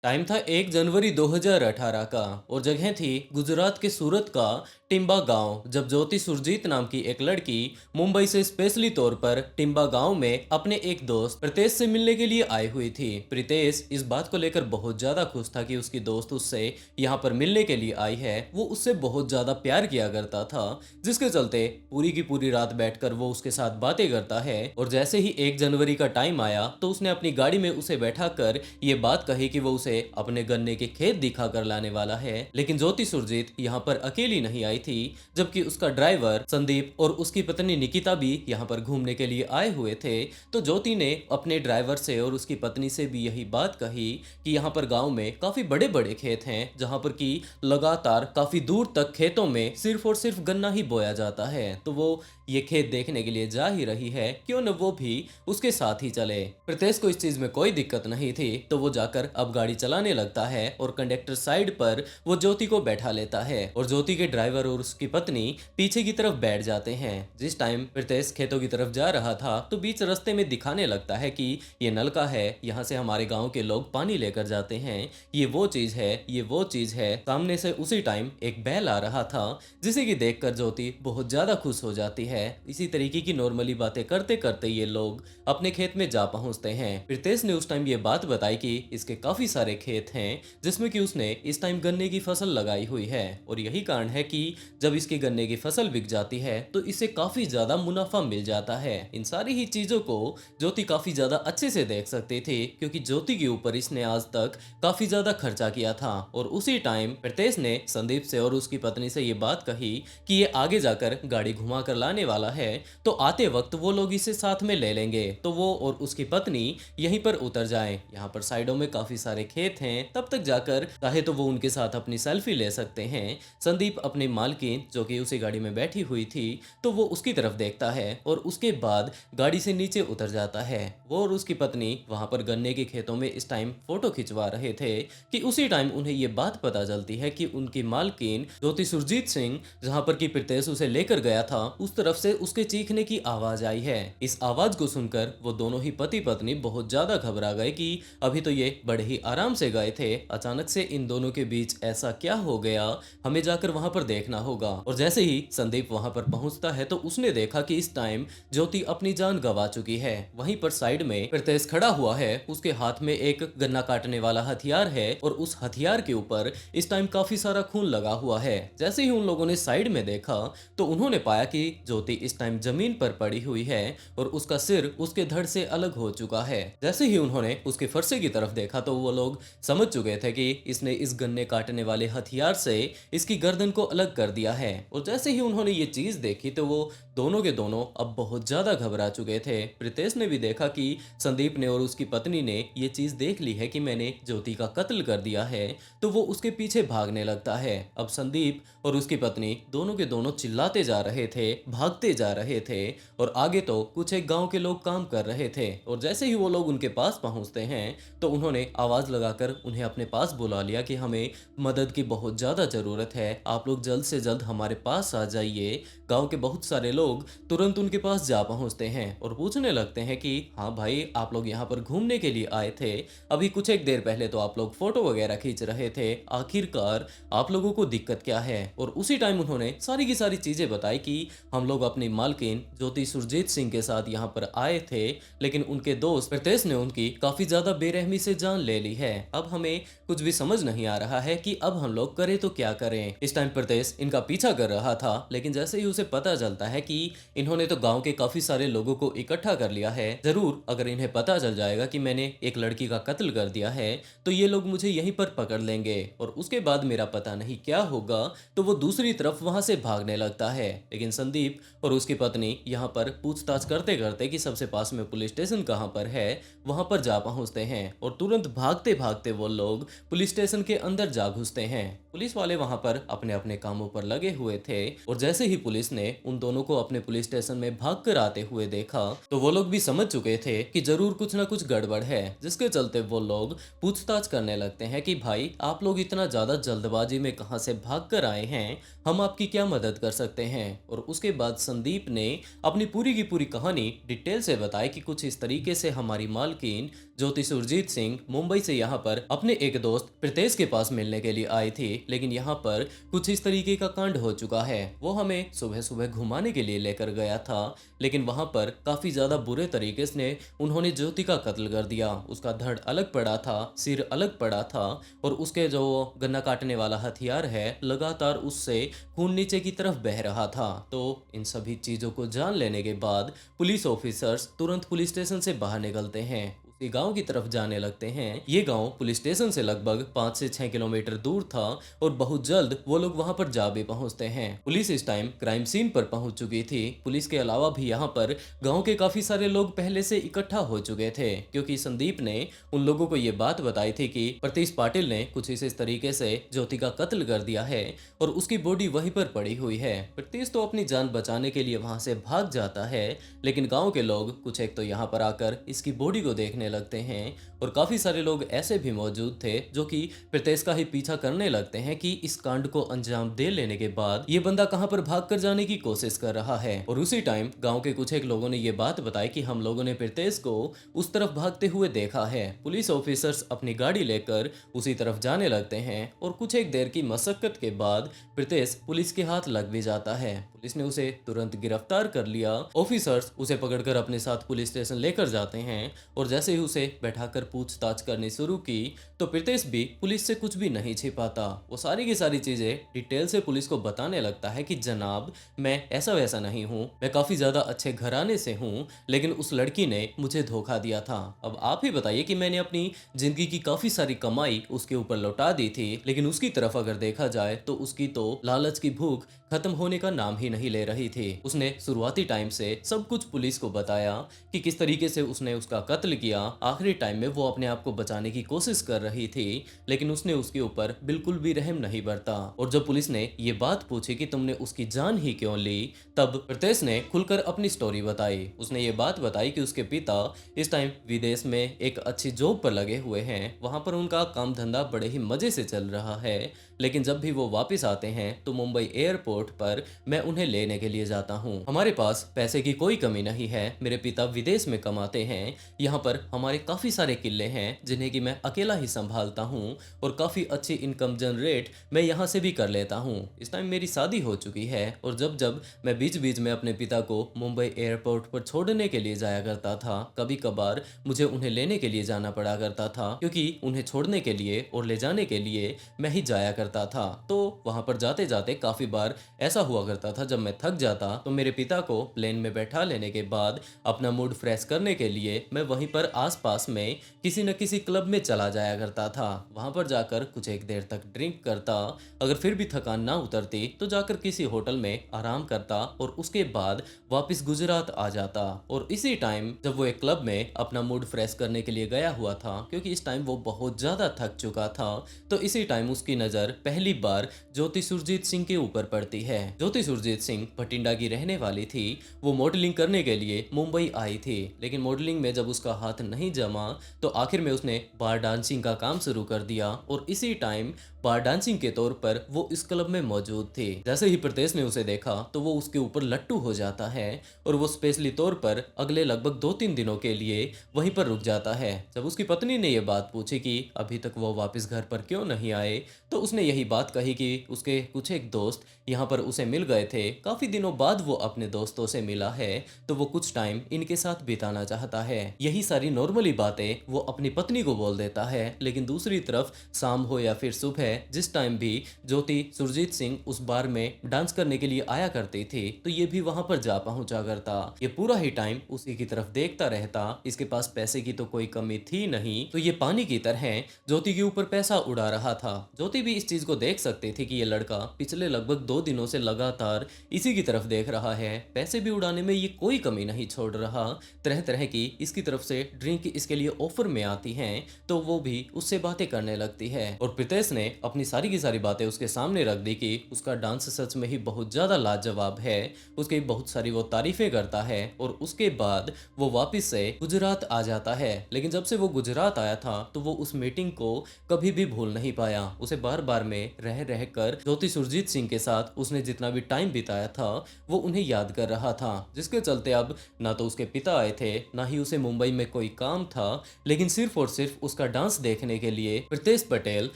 Time था 1 जनवरी 2018 का और जगह थी गुजरात के सूरत का टिम्बा गांव। जब ज्योति सुरजीत नाम की एक लड़की मुंबई से स्पेशली तौर पर टिम्बा गांव में अपने एक दोस्त प्रीतेश से मिलने के लिए आई हुई थी। प्रीतेश इस बात को लेकर बहुत ज्यादा खुश था कि उसकी दोस्त उससे यहाँ पर मिलने के लिए आई है। वो उससे बहुत ज्यादा प्यार किया करता था, जिसके चलते पूरी की पूरी रात बैठकर वो उसके साथ बातें करता है। और जैसे ही 1 जनवरी का टाइम आया तो उसने अपनी गाड़ी में उसे बैठा कर ये बात कही कि वो उसे अपने गन्ने के खेत दिखा कर लाने वाला है। लेकिन ज्योति सुरजीत यहाँ पर अकेली नहीं आई थी, जबकि उसका ड्राइवर संदीप और उसकी पत्नी निकिता भी यहाँ पर घूमने के लिए आए हुए थे। तो ज्योति ने अपने ड्राइवर से और उसकी पत्नी से भी यही बात कही कि यहाँ पर गांव में काफी बड़े बड़े खेत हैं, जहाँ पर कि लगातार काफी दूर तक खेतों में सिर्फ और सिर्फ गन्ना ही बोया जाता है। तो वो ये खेत देखने के लिए जा ही रही है, क्यों न वो भी उसके साथ ही चले। प्रीतेश को इस चीज में कोई दिक्कत नहीं थी, तो वो जाकर अब गाड़ी चलाने लगता है और कंडक्टर साइड पर वो ज्योति को बैठा लेता है और ज्योति के ड्राइवर और उसकी पत्नी पीछे की तरफ बैठ जाते हैं। जिस टाइम प्रीतेश खेतों की तरफ जा रहा था तो बीच रास्ते में दिखाने लगता है कि ये नलका है, यहाँ से हमारे गांव के लोग पानी लेकर जाते हैं, ये वो चीज है, ये वो चीज है। सामने से उसी टाइम एक बैल आ रहा था, जिसे कि देखकर ज्योति बहुत ज्यादा खुश हो जाती है। इसी तरीके की नॉर्मली बातें करते करते ये लोग अपने खेत में जा पहुंचते हैं। प्रीतेश ने उस टाइम ये बात बताई कि इसके काफी सारे खेत हैं, जिसमें कि उसने इस टाइम गन्ने की फसल लगाई हुई है और यही कारण है कि जब इसकी गन्ने की फसल बिक जाती है तो इसे काफी ज्यादा मुनाफा मिल जाता है। इन सारी ही चीजों को ज्योति काफी ज्यादा अच्छे से देख सकती थी, क्योंकि ज्योति के ऊपर इसने आज तक काफी ज्यादा खर्चा किया था। और उसी टाइम प्रीतेश ने संदीप से और उसकी पत्नी से ये बात कही कि ये आगे जाकर गाड़ी घुमा कर लाने वाला है, तो आते वक्त वो लोग इसे साथ में ले लेंगे, तो वो और उसकी पत्नी यहीं पर उतर जाएं। यहाँ पर साइडों में काफी सारे खेत हैं, तब तक जाकर चाहे तो वो उनके साथ अपनी सेल्फी ले सकते हैं। संदीप अपनी मालकिन जो कि उसी गाड़ी में बैठी हुई थी, तो वो उसकी तरफ देखता है और उसके बाद गाड़ी से नीचे उतर जाता है। वो और उसकी पत्नी वहां पर गन्ने के खेतों में इस टाइम फोटो खिंचवा रहे थे कि उसी टाइम उन्हें ये बात पता चलती है कि उनकी मालकिन ज्योति सुरजीत सिंह, जहां पर कि प्रीतेश उसे लेकर गया था, उस तरफ से उसके चीखने की आवाज आई है। इस आवाज को सुनकर वो दोनों ही पति पत्नी बहुत ज्यादा घबरा गए कि अभी तो ये बड़े ही आराम से गए थे, अचानक से इन दोनों के बीच ऐसा क्या हो गया, हमें जाकर वहां पर देखना होगा। और जैसे ही संदीप वहां पर पहुंचता है तो उसने देखा कि इस टाइम ज्योति अपनी जान गंवा चुकी है। वहीं पर साइड में प्रीतेश खड़ा हुआ है, उसके हाथ में एक गन्ना काटने वाला हथियार है और उस हथियार के ऊपर इस टाइम काफी सारा खून लगा हुआ है। जैसे ही उन लोगों ने साइड में देखा तो उन्होंने पाया कि ज्योति इस टाइम जमीन पर पड़ी हुई है और उसका सिर उसके धड़ से अलग हो चुका है। जैसे ही उन्होंने उसके फरसे की तरफ देखा तो वो लोग समझ चुके थे कि इसने इस गन्ने काटने वाले हथियार से इसकी गर्दन को अलग कर दिया है। और जैसे ही उन्होंने ये चीज देखी तो वो दोनों के दोनों अब बहुत ज्यादा घबरा चुके थे। प्रीतेश ने भी देखा कि संदीप ने और उसकी पत्नी ने ये चीज देख ली है कि मैंने ज्योति का कत्ल कर दिया है, तो वो उसके पीछे भागने लगता है। अब संदीप और उसकी पत्नी दोनों के दोनों चिल्लाते जा रहे थे, भागते जा रहे थे और आगे तो कुछ एक गांव के लोग काम कर रहे थे। और जैसे ही वो लोग उनके पास पहुंचते हैं तो उन्होंने आवाज लगाकर उन्हें अपने पास बुला लिया कि हमें मदद की बहुत ज्यादा जरूरत है, आप लोग जल्द से जल्द हमारे पास आ जाइए। गांव के बहुत सारे लोग तुरंत उनके पास जा पहुंचते हैं और पूछने लगते हैं कि हाँ भाई, आप लोग यहाँ पर घूमने के लिए आए थे, अभी कुछ एक देर पहले तो आप लोग फोटो वगैरह खींच रहे थे, आखिरकार आप लोगों को दिक्कत क्या है। और उसी टाइम उन्होंने सारी की सारी चीजें बताई कि हम लोग अपनी मालकिन ज्योति सुरजीत सिंह के साथ यहाँ पर आए थे, लेकिन उनके दोस्त प्रीतेश ने उनकी काफी ज्यादा बेरहमी से जान ले ली है। अब हमें कुछ भी समझ नहीं आ रहा है कि अब हम लोग करें तो क्या करें। इस टाइम प्रीतेश इनका पीछा कर रहा था, लेकिन जैसे ही उसे पता चलता है कि इन्होंने तो गांव के काफी सारे लोगों को इकट्ठा कर लिया है, जरूर अगर इन्हें पता चल जाएगा कि मैंने एक लड़की का कत्ल कर दिया है तो ये लोग मुझे यहीं पर पकड़ लेंगे और उसके बाद मेरा पता नहीं क्या होगा, तो वो दूसरी तरफ वहां से भागने लगता है। लेकिन संदीप और उसकी पत्नी यहाँ पर पूछताछ करते करते कि सबसे पास में पुलिस स्टेशन कहाँ पर है, वहां पर जा पहुंचते हैं और तुरंत भागते भागते वो लोग पुलिस स्टेशन के अंदर जा घुसते हैं। पुलिस वाले वहां पर अपने अपने कामों पर लगे हुए थे और जैसे ही पुलिस ने उन दोनों को अपने पुलिस स्टेशन में भाग कर आते हुए देखा तो वो लोग भी समझ चुके थे कि जरूर कुछ ना कुछ गड़बड़ है, जिसके चलते वो लोग पूछताछ करने लगते हैं कि भाई आप लोग इतना ज्यादा जल्दबाजी में कहां से भाग कर आए हैं, हम आपकी क्या मदद कर सकते हैं। और उसके बाद संदीप ने अपनी पूरी की पूरी कहानी डिटेल से बताई कि कुछ इस तरीके से हमारी मालकिन ज्योति सुरजीत सिंह मुंबई से यहाँ पर अपने एक दोस्त प्रीतेश के पास मिलने के लिए आई थी, लेकिन यहाँ पर कुछ इस तरीके का कांड हो चुका है। वो हमें सुबह सुबह घुमाने के लिए लेकर गया था, लेकिन वहां पर काफी ज्यादा बुरे तरीके से उन्होंने ज्योति का कत्ल कर दिया। उसका धड़ अलग पड़ा था, सिर अलग पड़ा था और उसके जो गन्ना काटने वाला हथियार है लगातार उससे खून नीचे की तरफ बह रहा था। तो इन सभी चीजों को जान लेने के बाद पुलिस ऑफिसर्स तुरंत पुलिस स्टेशन से बाहर निकलते हैं, उसी गांव की तरफ जाने लगते हैं। ये गांव पुलिस स्टेशन से लगभग 5 से 6 किलोमीटर दूर था और बहुत जल्द वो लोग वहां पर जा भी पहुंचते हैं। पुलिस इस टाइम क्राइम सीन पर पहुंच चुकी थी। पुलिस के अलावा भी यहाँ पर गांव के काफी सारे लोग पहले से इकट्ठा हो चुके थे, क्योंकि संदीप ने उन लोगों को ये बात बताई थी कि प्रतीश पाटिल ने कुछ इस तरीके से ज्योति का कत्ल कर दिया है और उसकी बॉडी वहीं पर पड़ी हुई है। प्रतीश तो अपनी जान बचाने के लिए वहां से भाग जाता है, लेकिन गांव के लोग कुछ एक तो यहाँ पर आकर इसकी बॉडी को देखने लगते हैं और काफी सारे लोग ऐसे भी मौजूद थे जो कि प्रीतेश का ही पीछा करने लगते हैं कि इस कांड को अंजाम दे लेने के बाद ये बंदा कहां पर भाग कर जाने की कोशिश कर रहा है। और उसी टाइम गांव के कुछ एक लोगों ने ये बात बताई कि हम लोगों ने प्रीतेश को उस तरफ भागते हुए देखा है। पुलिस ऑफिसर्स अपनी गाड़ी लेकर उसी तरफ जाने लगते हैं और कुछ एक देर की मशक्कत के बाद प्रीतेश पुलिस के हाथ लग भी जाता है। पुलिस ने उसे तुरंत गिरफ्तार कर लिया। ऑफिसर्स उसे पकड़कर अपने साथ पुलिस स्टेशन लेकर जाते हैं और जैसे ही उसे बैठाकर पूछताछ करनी शुरू की तो प्रीतेश भी पुलिस से कुछ भी नहीं छिपाता। वो सारी की सारी चीजें डिटेल से पुलिस को बताने लगता है कि जनाब मैं ऐसा वैसा नहीं हूँ, मैं काफी ज्यादा अच्छे घराने से हूँ, लेकिन उस लड़की ने मुझे धोखा दिया था। अब आप ही बताइए कि मैंने अपनी जिंदगी की काफी सारी कमाई उसके ऊपर लौटा दी थी, लेकिन उसकी तरफ अगर देखा जाए तो उसकी तो लालच की भूख खत्म होने का नाम ही नहीं ले रही थी। उसने शुरुआती टाइम से सब कुछ पुलिस को बताया कि किस तरीके से उसने उसका कत्ल किया। आखिरी टाइम में वो अपने आप को बचाने की कोशिश कर रही थी, लेकिन उसने उसके ऊपर बिल्कुल भी रहम नहीं बरता। और जब पुलिस ने ये बात पूछी कि तुमने उसकी जान ही क्यों ली, तब प्रीतेश ने खुलकर अपनी स्टोरी बताई। उसने ये बात बताई कि उसके पिता इस टाइम विदेश में एक अच्छी जॉब पर लगे हुए हैं, वहां पर उनका काम धंधा बड़े ही मजे से चल रहा है, लेकिन जब भी वो वापस आते हैं तो मुंबई एयरपोर्ट पर मैं उन्हें लेने के लिए जाता हूँ। हमारे पास पैसे की कोई कमी नहीं है, मेरे पिता विदेश में कमाते हैं, यहाँ पर हमारे काफी सारे किले हैं जिन्हें कि मैं अकेला ही संभालता हूँ और काफी अच्छी इनकम जनरेट मैं यहाँ से भी कर लेता हूँ। इस टाइम मेरी शादी हो चुकी है और जब जब मैं बीच बीच में अपने पिता को मुंबई एयरपोर्ट पर छोड़ने के लिए जाया करता था, कभी कभार मुझे उन्हें लेने के लिए जाना पड़ा करता था, क्योंकि उन्हें छोड़ने के लिए और ले जाने के लिए मैं ही जाया करता था। तो वहां पर जाते जाते काफी बार ऐसा हुआ करता था, जब मैं थक जाता तो मेरे पिता को प्लेन में बैठा लेने के बाद अपना मूड फ्रेश करने के लिए मैं वहीं पर आसपास में किसी न किसी क्लब में चला जाया करता था। वहां पर जाकर कुछ एक देर तक ड्रिंक करता, अगर फिर भी थकान ना उतरती तो जाकर किसी होटल में आराम करता और उसके बाद वापस गुजरात आ जाता। और इसी टाइम जब वो एक क्लब में अपना मूड फ्रेश करने के लिए गया हुआ था, क्योंकि इस टाइम वो बहुत ज्यादा थक चुका था, तो इसी टाइम उसकी नजर पहली बार ज्योति सुरजीत सिंह के ऊपर पड़ती है। ज्योति सुरजीत सिंह भटिंडा की रहने वाली थी। वो मॉडलिंग करने के लिए मुंबई आई थी, लेकिन मॉडलिंग में जब उसका हाथ नहीं जमा तो आखिर में उसने बार डांसिंग का काम शुरू कर दिया और इसी टाइम बार डांसिंग के तौर पर वो इस क्लब में मौजूद थी। जैसे ही प्रीतेश ने उसे देखा तो वो उसके ऊपर लट्टू हो जाता है और वो स्पेशली तौर पर अगले लगभग 2-3 दिनों के लिए वहीं पर रुक जाता है। जब उसकी पत्नी ने ये बात पूछी कि अभी तक वो वापस घर पर क्यों नहीं आए, तो उसने यही बात कही कि उसके कुछ एक दोस्त यहाँ पर उसे मिल गए थे। काफी दिनों बाद वो अपने दोस्तों से मिला है तो वो कुछ टाइम इनके साथ बिताना चाहता है। यही सारी नॉर्मली बातें वो अपनी पत्नी को बोल देता है, लेकिन दूसरी तरफ शाम हो या फिर सुबह जिस टाइम भी ज्योति सुरजीत सिंह उस बार में डांस करने के लिए आया करती थी तो ये भी वहां पर जा पहुंचा करता। ये पूरा ही टाइम उसी की तरफ देखता रहता। इसके पास पैसे की तो कोई कमी थी नहीं, तो ये पानी की तरह ज्योति के ऊपर पैसा उड़ा रहा था। ज्योति भी इस चीज को देख सकती थी कि ये लड़का पिछले लगभग 2 दिनों से लगातार इसी की तरफ देख रहा है, पैसे भी उड़ाने में ये कोई कमी नहीं छोड़ रहा। तरह तरह की इसकी तरफ से ड्रिंक इसके लिए ऑफर में आती हैं तो वो भी उससे बातें करने लगती है और प्रीतेश ने अपनी सारी की सारी बातें उसके सामने रख दी कि उसका डांस सच में ही बहुत ज्यादा लाजवाब है। उसकी बहुत सारी वो तारीफें करता है और उसके बाद वो वापस से गुजरात आ जाता है। लेकिन जब से वो गुजरात आया था तो वो उस मीटिंग को कभी भी भूल नहीं पाया। उसे बार बार में रह रह कर ज्योति सुरजीत सिंह के साथ उसने जितना भी टाइम बिताया था वो उन्हें याद कर रहा था, जिसके चलते अब ना तो उसके पिता आए थे ना ही उसे मुंबई में कोई काम था, लेकिन सिर्फ और सिर्फ उसका डांस देखने के लिए प्रीतेश पटेल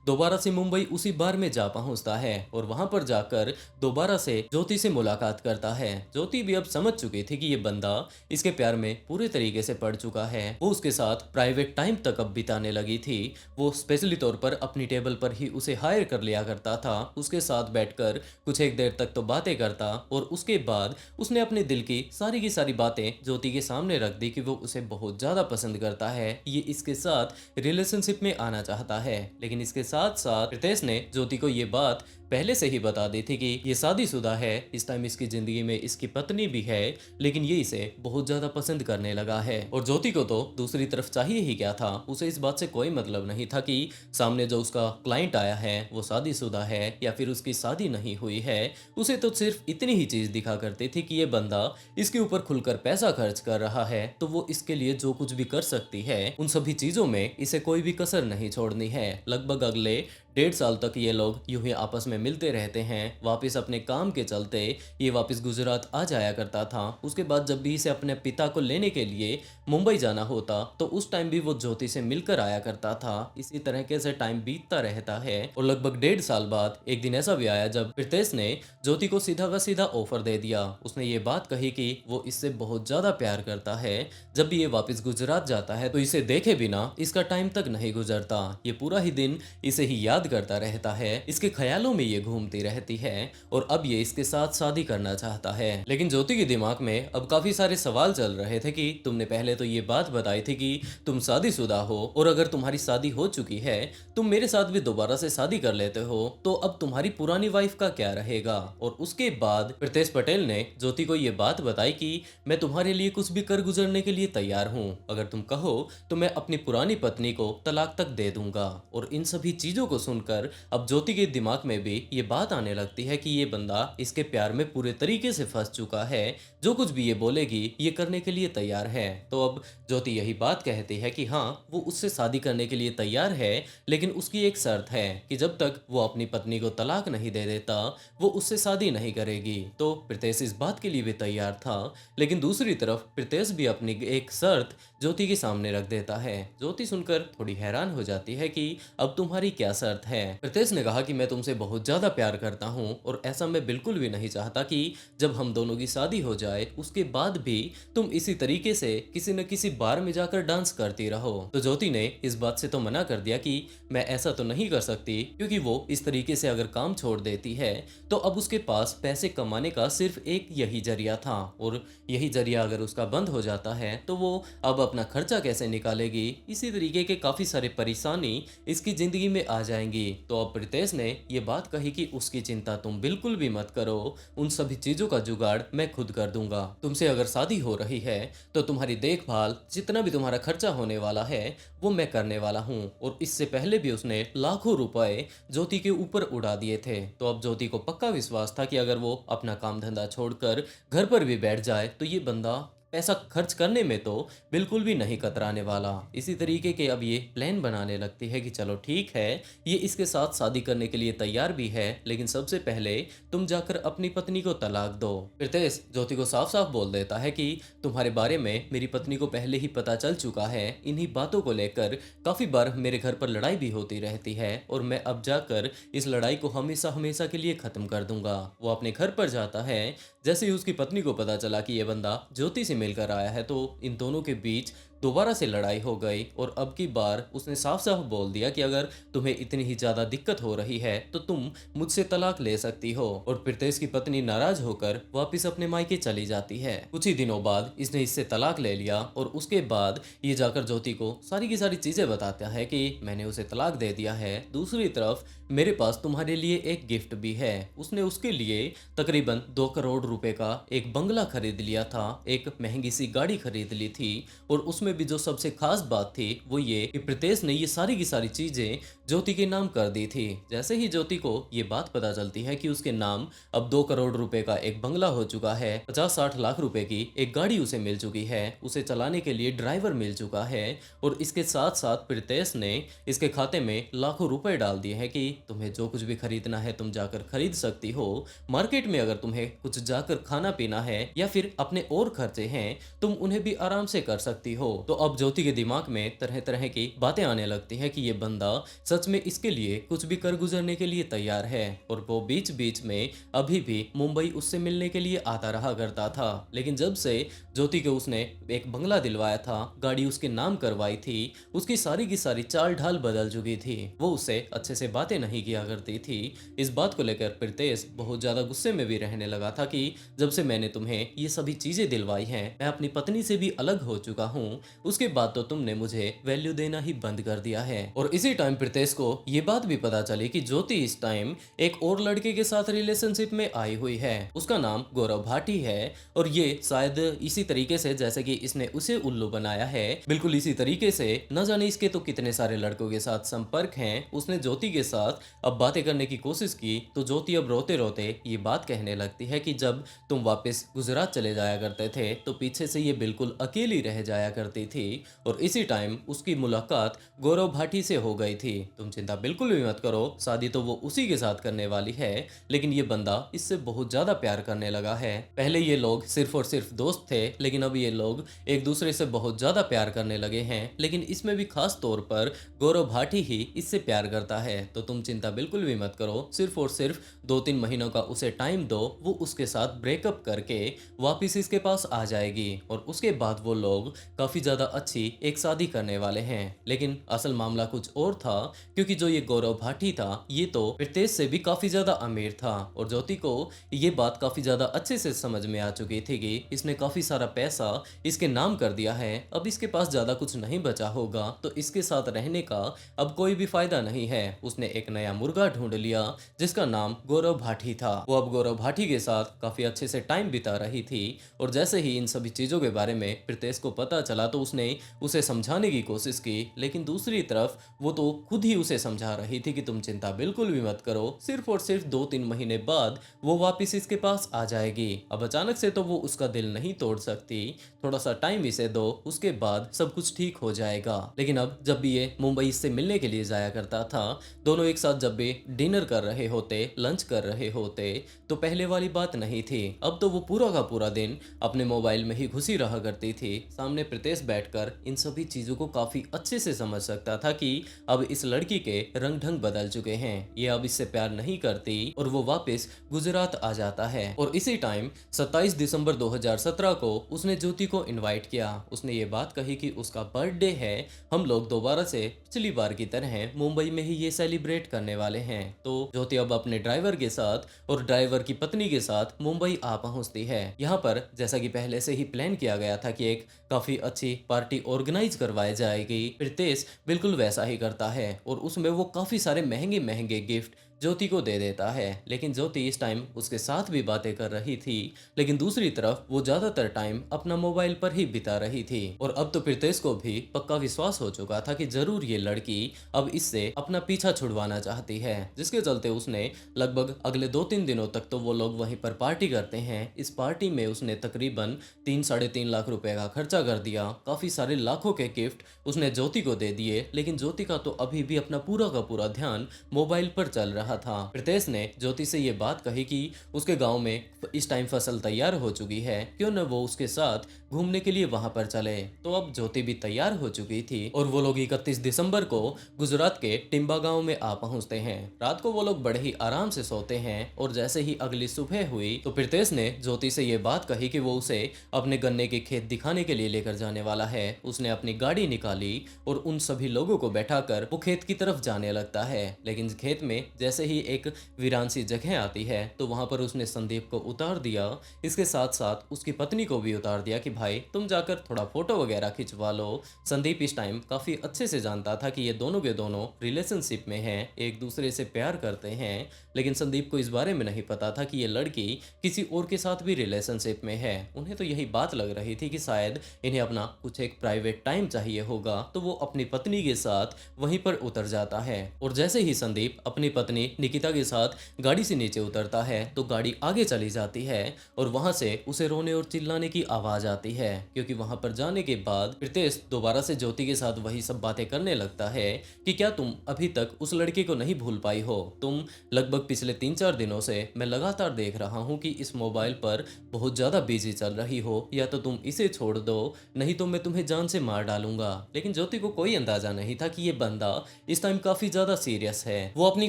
दोबारा से मुंबई उसी बार में जा पहुंचता है और वहां पर जाकर दोबारा से ज्योति से मुलाकात करता है। ज्योति भी अब समझ चुकी थी कि ये बंदा इसके प्यार में पूरे तरीके से पड़ चुका है। वो उसके साथ प्राइवेट टाइम तक अब बिताने लगी थी। वो स्पेशली तौर पर अपनी टेबल पर ही उसे हायर कर लिया करता था, उसके साथ बैठकर कुछ एक देर तक तो बातें करता और उसके बाद उसने अपने दिल की सारी बातें ज्योति के सामने रख दी कि वो उसे बहुत ज्यादा पसंद करता है, ये इसके साथ रिलेशनशिप में आना चाहता है। लेकिन इसके साथ साथ प्रीतेश ने ज्योति को ये बात पहले से ही बता दी थी कि ये शादीशुदा है, इस टाइम इसकी जिंदगी में इसकी पत्नी भी है, लेकिन ये इसे बहुत ज्यादा पसंद करने लगा है। और ज्योति को तो दूसरी तरफ चाहिए ही क्या था, उसे इस बात से कोई मतलब नहीं था कि सामने जो उसका क्लाइंट आया है वो शादीशुदा है या फिर उसकी शादी नहीं हुई है। उसे तो सिर्फ इतनी ही चीज दिखा करती थी कि ये बंदा इसके ऊपर खुलकर पैसा खर्च कर रहा है तो वो इसके लिए जो कुछ भी कर सकती है उन सभी चीजों में इसे कोई भी कसर नहीं छोड़नी है। लगभग अगले 1.5 साल तक ये लोग यूं ही आपस में मिलते रहते हैं। वापस अपने काम के चलते ये वापस गुजरात आ जाया करता था। उसके बाद जब भी इसे अपने पिता को लेने के लिए मुंबई जाना होता तो उस टाइम भी वो ज्योति से मिलकर आया करता था। इसी तरीके से टाइम बीतता रहता है और लगभग 1.5 साल बाद एक दिन ऐसा भी आया जब प्रीतेश ने ज्योति को सीधा का सीधा ऑफर दे दिया। उसने ये बात कही कि वो इससे बहुत ज्यादा प्यार करता है। जब भी ये वापस गुजरात जाता है तो इसे देखे बिना इसका टाइम तक नहीं गुजरता। ये पूरा ही दिन इसे ही याद करता रहता है, इसके ख्यालों में ये घूमती रहती है और अब ये इसके साथ शादी करना चाहता है। लेकिन ज्योति के दिमाग में अब काफी सारे सवाल चल रहे थे कि तुमने पहले तो ये बात बताई थी कि तुम शादीशुदा हो और अगर तुम्हारी शादी हो चुकी है तुम मेरे साथ भी दोबारा से शादी कर लेते हो, तो अब तुम्हारी पुरानी वाइफ का क्या रहेगा। और उसके बाद प्रीतेश पटेल ने ज्योति को ये बात बताई कि मैं तुम्हारे लिए कुछ भी कर गुजरने के लिए तैयार हूँ, अगर तुम कहो तो मैं अपनी पुरानी पत्नी को तलाक तक दे दूंगा। और इन सभी चीजों को सुनकर अब ज्योति के दिमाग में भी ये बात आने लगती है कि ये बंदा इसके प्यार में पूरे तरीके से फंस चुका है, जो कुछ भी ये बोलेगी ये करने के लिए तैयार है। तो अब ज्योति यही बात कहती है कि हाँ वो उससे शादी करने के लिए तैयार है, लेकिन उसकी एक शर्त है कि जब तक वो अपनी पत्नी को तलाक नहीं दे देता वो उससे शादी नहीं करेगी। तो प्रीतेश इस बात के लिए भी तैयार था, लेकिन दूसरी तरफ प्रीतेश भी अपनी एक शर्त ज्योति के सामने रख देता है। ज्योति सुनकर थोड़ी हैरान हो जाती है कि अब तुम्हारी क्या शर्त है। प्रीतेश ने कहा कि मैं तुमसे बहुत ज्यादा प्यार करता हूँ और ऐसा मैं बिल्कुल भी नहीं चाहता कि जब हम दोनों की शादी हो जाए उसके बाद भी तुम इसी तरीके से किसी न किसी बार में जाकर डांस करती रहो। तो ज्योति ने इस बात से तो मना कर दिया कि मैं ऐसा तो नहीं कर सकती, क्योंकि वो इस तरीके से अगर काम छोड़ देती है तो अब उसके पास पैसे कमाने का सिर्फ एक यही जरिया था और यही जरिया अगर उसका बंद हो जाता है तो वो अब अपना खर्चा कैसे निकालेगी। इसी तरीके के काफी सारे परेशानी इसकी जिंदगी में आ जाएंगी। तो अब प्रीतेश ने ये बात कही कि उसकी चिंता तुम बिल्कुल भी मत करो, उन सभी चीजों का जुगाड़ मैं खुद कर दूंगा। तुमसे अगर शादी हो रही है तो तुम्हारी देखभाल जितना भी तुम्हारा खर्चा होने वाला है वो मैं करने वाला हूँ। और इससे पहले भी उसने लाखों रुपए ज्योति के ऊपर उड़ा दिए थे। तो अब ज्योति को पक्का विश्वास था कि अगर वो अपना काम धंधा छोड़कर घर पर भी बैठ जाए तो ये बंदा पैसा खर्च करने में तो बिल्कुल भी नहीं कतराने वाला। इसी तरीके के अब ये प्लान बनाने लगती है कि चलो ठीक है ये इसके साथ शादी करने के लिए तैयार भी है, लेकिन सबसे पहले तुम जाकर अपनी पत्नी को तलाक दो। प्रीतेश ज्योति को साफ साफ बोल देता है कि तुम्हारे बारे में मेरी पत्नी को पहले ही पता चल चुका है, इन्हीं बातों को लेकर काफी बार मेरे घर पर लड़ाई भी होती रहती है और मैं अब जाकर इस लड़ाई को हमेशा हमेशा के लिए खत्म कर दूंगा। वो अपने घर पर जाता है। जैसे ही उसकी पत्नी को पता चला कि ये बंदा ज्योति से मिलकर आया है तो इन दोनों के बीच दोबारा से लड़ाई हो गई और अब की बार उसने साफ साफ बोल दिया कि अगर तुम्हें इतनी ही ज्यादा दिक्कत हो रही है तो तुम मुझसे तलाक ले सकती हो। और प्रीतेश की पत्नी नाराज होकर वापस अपने मायके चली जाती है। कुछ ही दिनों बाद इसने इससे तलाक ले लिया और उसके बाद ये जाकर ज्योति को सारी की सारी चीजें बताता है कि मैंने उसे तलाक दे दिया है, दूसरी तरफ मेरे पास तुम्हारे लिए एक गिफ्ट भी है। उसने उसके लिए तकरीबन 2 करोड़ रुपए का एक बंगला खरीद लिया था, एक महंगी सी गाड़ी खरीद ली थी और उसमें इसमें भी जो सबसे खास बात थी वो ये कि प्रीतेश ने ये सारी की सारी चीजें ज्योति के नाम कर दी थी। जैसे ही ज्योति को ये बात पता चलती है कि उसके नाम अब 2 करोड़ रुपए का एक बंगला हो चुका है, 50-60 लाख रुपए की एक गाड़ी उसे मिल चुकी है, उसे चलाने के लिए ड्राइवर मिल चुका है और इसके साथ साथ प्रीतेश ने इसके खाते में लाखों रुपए डाल दिए हैं कि तुम्हें जो कुछ भी खरीदना है तुम जाकर खरीद सकती हो। मार्केट में अगर तुम्हें कुछ जाकर खाना पीना है या फिर अपने और खर्चे हैं तुम उन्हें भी आराम से कर सकती हो। तो अब ज्योति के दिमाग में तरह तरह की बातें आने लगती हैं कि ये बंदा सच में इसके लिए कुछ भी कर गुजरने के लिए तैयार है। और वो बीच बीच में अभी भी मुंबई उससे मिलने के लिए आता रहा करता था। लेकिन जब से ज्योति को उसने एक बंगला दिलवाया था, गाड़ी उसके नाम करवाई थी, उसकी सारी की सारी चाल ढाल बदल चुकी थी। वो उससे अच्छे से बातें नहीं किया करती थी। इस बात को लेकर प्रीतेश बहुत ज्यादा गुस्से में भी रहने लगा था कि जब से मैंने तुम्हें ये सभी चीजें दिलवाई हैं, मैं अपनी पत्नी से भी अलग हो चुका हूँ, उसके बाद तो तुमने मुझे वैल्यू देना ही बंद कर दिया है। और इसी टाइम प्रीतेश को ये बात भी पता चली कि ज्योति इस टाइम एक और लड़के के साथ रिलेशनशिप में आई हुई है। उसका नाम गौरव भाटी है और ये शायद इसी तरीके से जैसे कि इसने उसे उल्लू बनाया है, बिल्कुल इसी तरीके से न जाने इसके तो कितने सारे लड़कों के साथ संपर्क हैं। उसने ज्योति के साथ अब बातें करने की कोशिश की तो ज्योति अब रोते रोते ये बात कहने लगती है कि जब तुम वापस गुजरात चले जाया करते थे तो पीछे से ये बिल्कुल अकेली रह जाया करती थी और इसी टाइम उसकी मुलाकात गौरव भाटी से हो गई थी। तुम चिंता बिल्कुल भी मत करो, शादी तो वो उसी के साथ करने वाली है, लेकिन ये बंदा इससे बहुत ज्यादा प्यार करने लगा है। पहले ये लोग सिर्फ और सिर्फ दोस्त थे, लेकिन अब ये लोग एक दूसरे से बहुत ज्यादा प्यार करने लगे हैं। लेकिन इसमें भी खास तौर पर गौरव भाटी ही इससे प्यार करता है। तो तुम चिंता बिल्कुल भी मत करो, सिर्फ और सिर्फ 2-3 महीनों का उसे टाइम दो, वो उसके साथ ब्रेकअप करके वापिस इसके पास आ जाएगी और उसके बाद वो लोग काफी ज्यादा अच्छी एक शादी करने वाले हैं। लेकिन असल मामला कुछ और था, क्योंकि जो ये गौरव भाटी था ये तो प्रीतेश से भी काफी ज्यादा अमीर था और ज्योति को ये बात काफी ज्यादा अच्छे से समझ में आ चुकी थी कि इसने काफी सारा पैसा इसके नाम कर दिया है, अब इसके पास ज्यादा कुछ नहीं बचा होगा तो इसके साथ रहने का अब कोई भी फायदा नहीं है। उसने एक नया मुर्गा ढूंढ लिया जिसका नाम गौरव भाटी था। वो अब गौरव भाटी के साथ काफी अच्छे से टाइम बिता रही थी और जैसे ही इन सभी चीजों के बारे में प्रीतेश को पता चला तो उसने उसे समझाने की कोशिश की, लेकिन दूसरी तरफ वो तो खुद ही उसे समझा रही थी कि तुम चिंता बिल्कुल भी मत करो, सिर्फ और सिर्फ 2-3 महीने बाद वो वापस इसके पास आ जाएगी। अब अचानक से तो वो उसका दिल नहीं तोड़ सकती, थोड़ा सा टाइम इसे दो, उसके बाद सब कुछ ठीक हो जाएगा। लेकिन अब जब भी ये मुंबई इससे मिलने के लिए जाया करता था, दोनों एक साथ जब भी डिनर कर रहे होते, लंच कर रहे होते, तो पहले वाली बात नहीं थी। अब तो वो पूरा का पूरा दिन अपने मोबाइल में ही घुसी रहा करती थी। सामने प्रीतेश बैठकर इन सभी चीजों को काफी अच्छे से समझ सकता था कि अब इस लड़की के रंग ढंग बदल चुके हैं, ये अब इससे प्यार नहीं करती और वो वापस गुजरात आ जाता है। और इसी टाइम 27 दिसंबर 2017 को उसने ज्योति को इनवाइट किया। उसने ये बात कही कि उसका बर्थडे है, हम लोग दोबारा से पिछली बार की तरह मुंबई में ही ये सेलिब्रेट करने वाले हैं। तो ज्योति अब अपने ड्राइवर के साथ और ड्राइवर की पत्नी के साथ मुंबई आ पहुंचती है। यहाँ पर जैसा कि पहले से ही प्लान किया गया था कि एक काफी अच्छी पार्टी ऑर्गेनाइज करवाई जाएगी, प्रीतेश बिल्कुल वैसा ही करता है और उसमें वो काफी सारे महंगे महंगे गिफ्ट ज्योति को दे देता है। लेकिन ज्योति इस टाइम उसके साथ भी बातें कर रही थी, लेकिन दूसरी तरफ वो ज्यादातर टाइम अपना मोबाइल पर ही बिता रही थी। और अब तो प्रीतेश को भी पक्का विश्वास हो चुका था कि जरूर ये लड़की अब इससे अपना पीछा छुड़वाना चाहती है, जिसके चलते उसने लगभग अगले 2-3 दिनों तक तो वो लोग वहीं पर पार्टी करते हैं। इस पार्टी में उसने तकरीबन 3-3.5 लाख रुपए का खर्चा कर दिया, काफी सारे लाखों के गिफ्ट उसने ज्योति को दे दिए। लेकिन ज्योति का तो अभी भी अपना पूरा का पूरा ध्यान मोबाइल पर चल रहा था। प्रीतेश ने ज्योति से ये बात कही कि उसके गांव में इस टाइम फसल तैयार हो चुकी है, क्यों न वो उसके साथ घूमने के लिए वहां पर चले। तो अब ज्योति भी तैयार हो चुकी थी और वो लोग 31 दिसंबर को गुजरात के टिम्बा गांव में आ पहुंचते हैं। रात को वो लोग बड़े ही आराम से सोते हैं और जैसे ही अगली सुबह हुई तो प्रीतेश ने ज्योति से ये बात कही कि वो उसे अपने गन्ने के खेत दिखाने के लिए लेकर जाने वाला है। उसने अपनी गाड़ी निकाली और उन सभी लोगों को बैठाकर वो खेत की तरफ जाने लगता है। लेकिन खेत में जैसे जैसे ही एक वीरान सी जगह आती है तो वहां पर उसने संदीप को उतार दिया। इसके साथ साथ उसकी पत्नी को भी उतार दिया कि भाई तुम जाकर थोड़ा फोटो वगैरह खिंचवा लो। संदीप इस टाइम काफी अच्छे से जानता था कि ये दोनों के दोनों रिलेशनशिप में हैं, एक दूसरे से प्यार करते हैं, लेकिन संदीप को इस बारे में नहीं पता था कि ये लड़की किसी और के साथ भी रिलेशनशिप में है। उन्हें तो यही बात लग रही थी कि शायद इन्हें अपना कुछ एक प्राइवेट टाइम चाहिए होगा, तो वो अपनी पत्नी के साथ वहीं पर उतर जाता है। और जैसे ही संदीप अपनी पत्नी निकिता के साथ गाड़ी से नीचे उतरता है तो गाड़ी आगे चली जाती है और वहां से उसे रोने और चिल्लाने की आवाज आती है, क्योंकि वहां पर जाने के बाद प्रीतेश दोबारा से ज्योति के साथ वही सब बातें करने लगता है कि क्या तुम अभी तक उस लड़के को नहीं भूल पाई हो? तुम लगभग पिछले 3-4 दिनों से मैं लगातार देख रहा हूँ कि इस मोबाइल पर बहुत ज्यादा बिजी चल रही हो, या तो तुम इसे छोड़ दो, नहीं तो मैं तुम्हें जान से मार डालूंगा। लेकिन ज्योति को कोई अंदाजा नहीं था कि ये बंदा इस टाइम काफी ज्यादा सीरियस है। वो अपनी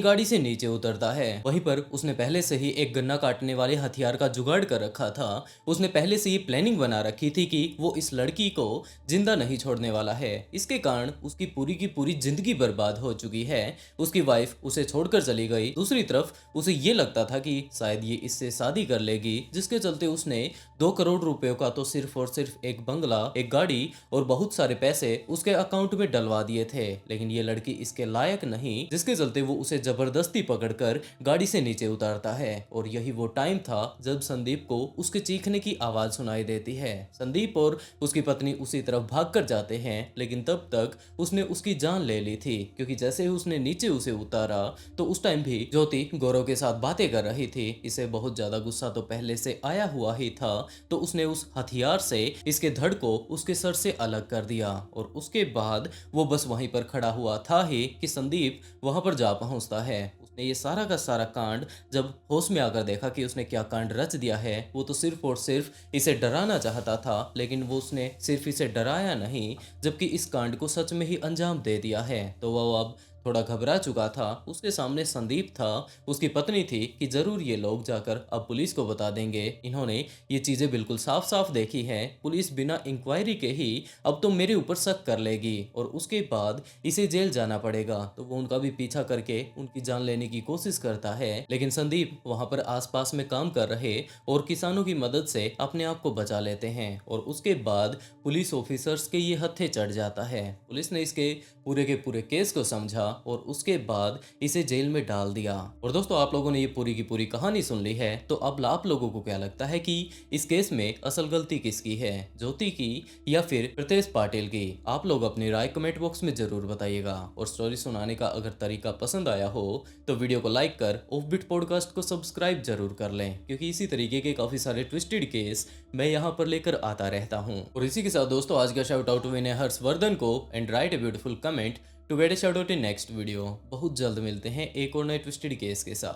गाड़ी से नीचे उतरता है। वहीं पर उसने पहले से ही एक गन्ना काटने वाले हथियार का जुगाड़ कर रखा था। उसने पहले से ही प्लानिंग बना रखी थी कि वो इस लड़की को जिंदा नहीं छोड़ने वाला है। इसके कारण उसकी पूरी की पूरी जिंदगी बर्बाद हो चुकी है। उसकी वाइफ उसे छोड़कर चली गई। दूसरी तरफ उसे ये लगता था कि शायद ये इससे शादी कर लेगी, जिसके चलते उसने 2 करोड़ रुपयों का तो सिर्फ और सिर्फ एक बंगला, एक गाड़ी और बहुत सारे पैसे उसके अकाउंट में डलवा दिए थे। लेकिन ये लड़की इसके लायक नहीं, जिसके चलते वो उसे जबरदस्ती पकड़कर गाड़ी से नीचे उतारता है। और यही वो टाइम था जब संदीप को उसके चीखने की आवाज सुनाई देती है। संदीप और उसकी पत्नी उसी तरफ भागकर जाते हैं, लेकिन तब तक उसने उसकी जान ले ली थी, क्योंकि जैसे ही उसने नीचे उसे उतारा तो उस टाइम भी ज्योति गौरव के साथ बातें कर रही थी। इसे बहुत ज्यादा गुस्सा तो पहले से आया हुआ ही था, तो उसने उस हथियार से इसके धड़ को उसके सर से अलग कर दिया। और उसके बाद वो बस वहीं पर खड़ा हुआ था ही कि संदीप वहां पर जा पहुंचता है। उसने ये सारा का सारा कांड जब होश में आकर देखा कि उसने क्या कांड रच दिया है, वो तो सिर्फ और सिर्फ इसे डराना चाहता था, लेकिन वो उसने सिर्फ इसे डराया नहीं, जबकि इस कांड को सच में ही अंजाम दे दिया है। तो वो अब थोड़ा घबरा चुका था। उसके सामने संदीप था, उसकी पत्नी थी कि जरूर ये लोग जाकर अब पुलिस को बता देंगे। इन्होंने ये चीजें बिल्कुल साफ साफ देखी हैं। पुलिस बिना इंक्वायरी के ही अब तो मेरे ऊपर शक कर लेगी और उसके बाद इसे जेल जाना पड़ेगा। तो वो उनका भी पीछा करके उनकी जान लेने की कोशिश करता है, लेकिन संदीप वहां पर आसपास में काम कर रहे और किसानों की मदद से अपने आप को बचा लेते हैं। और उसके बाद पुलिस ऑफिसर्स के ये हत्थे चढ़ जाता है। पुलिस ने इसके पूरे के पूरे केस को समझा और उसके बाद इसे जेल में डाल दिया। और दोस्तों, आप लोगों ने ये पूरी की पूरी कहानी सुन ली है, तो अब आप लोगों को क्या लगता है कि इस केस में असल गलती किसकी है, ज्योति की या फिर प्रीतेश पाटिल की? आप लोग अपनी राय कमेंट बॉक्स में जरूर बताइएगा। और स्टोरी सुनाने का अगर तरीका पसंद आया हो तो वीडियो को लाइक कर ऑफबीट पॉडकास्ट को सब्सक्राइब जरूर कर लें, क्योंकि इसी तरीके के काफी सारे ट्विस्टेड केस मैं यहाँ पर लेकर आता रहता हूँ। और इसी के साथ दोस्तों, आज का शाउट आउट विनय हर्षवर्धन को and write a beautiful comment to get a shout out in next video. बहुत जल्द मिलते हैं एक और नए ट्विस्टेड केस के साथ।